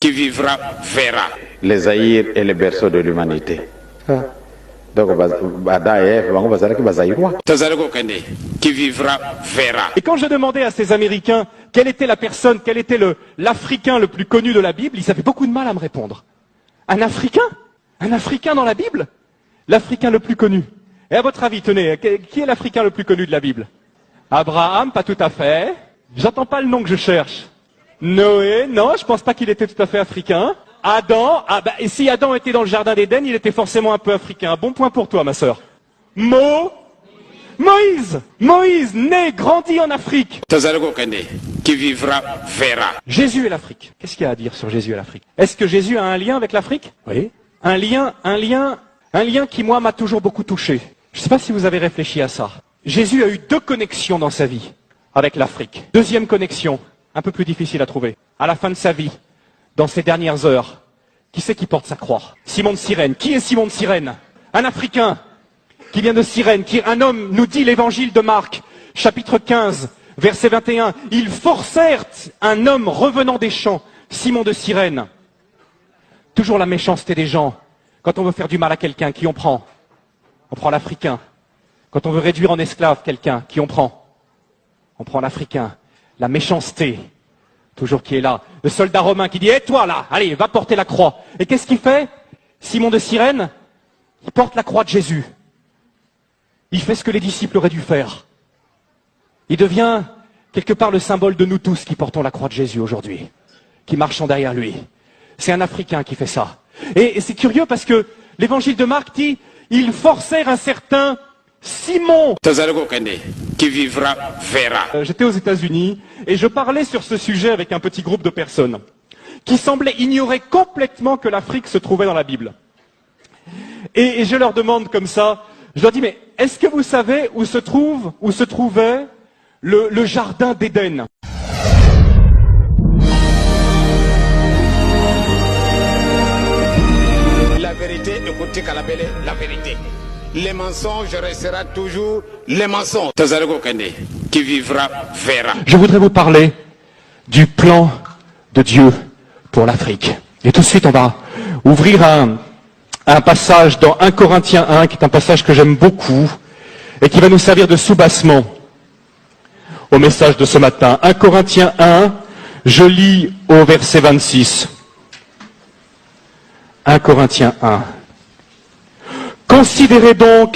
Qui vivra verra. Les Zaïre est le berceau de l'humanité. Donc, Qui vivra verra. Et quand je demandais à ces Américains quelle était la personne, quel était l'Africain le plus connu de la Bible, ils avaient beaucoup de mal à me répondre. Un Africain? Un Africain dans la Bible? L'Africain le plus connu. Et à votre avis, tenez, qui est l'Africain le plus connu de la Bible? Abraham, pas tout à fait. J'entends pas le nom que je cherche. Noé, non, je pense pas qu'il était tout à fait africain. Adam, et si Adam était dans le jardin d'Éden, il était forcément un peu africain. Bon point pour toi, ma sœur. Moïse, né, grandi en Afrique. Qui vivra verra. Jésus et l'Afrique. Qu'est-ce qu'il y a à dire sur Jésus et l'Afrique? Est-ce que Jésus a un lien avec l'Afrique? Oui. Un lien qui, moi, m'a toujours beaucoup touché. Je ne sais pas si vous avez réfléchi à ça. Jésus a eu 2 connexions dans sa vie avec l'Afrique. Deuxième connexion, un peu plus difficile à trouver. À la fin de sa vie, dans ses dernières heures, qui c'est qui porte sa croix? Simon de Cyrène. Qui est Simon de Cyrène? Un Africain qui vient de Cyrène, un homme, nous dit l'évangile de Marc, chapitre 15, verset 21. Ils forcèrent un homme revenant des champs, Simon de Cyrène. Toujours la méchanceté des gens. Quand on veut faire du mal à quelqu'un, qui on prend? On prend l'Africain. Quand on veut réduire en esclave quelqu'un, qui on prend? On prend l'Africain. La méchanceté, toujours qui est là. Le soldat romain qui dit, hé toi là, allez, va porter la croix. Et qu'est-ce qu'il fait? Simon de Cyrène, il porte la croix de Jésus. Il fait ce que les disciples auraient dû faire. Il devient quelque part le symbole de nous tous qui portons la croix de Jésus aujourd'hui, qui marchons derrière lui. C'est un Africain qui fait ça. Et c'est curieux parce que l'évangile de Marc dit, ils forcèrent un certain Simon. Qui vivra verra. J'étais aux États-Unis et je parlais sur ce sujet avec un petit groupe de personnes qui semblaient ignorer complètement que l'Afrique se trouvait dans la Bible. Et je leur demande comme ça, je leur dis, mais est-ce que vous savez où se trouvait le jardin d'Éden? La vérité, écoutez Kalabele, la vérité. Les mensonges resteront toujours les mensonges. Qui vivra verra. Je voudrais vous parler du plan de Dieu pour l'Afrique. Et tout de suite, on va ouvrir un passage dans 1 Corinthiens 1, qui est un passage que j'aime beaucoup, et qui va nous servir de soubassement au message de ce matin. 1 Corinthiens 1, je lis au verset 26. 1 Corinthiens 1. Considérez donc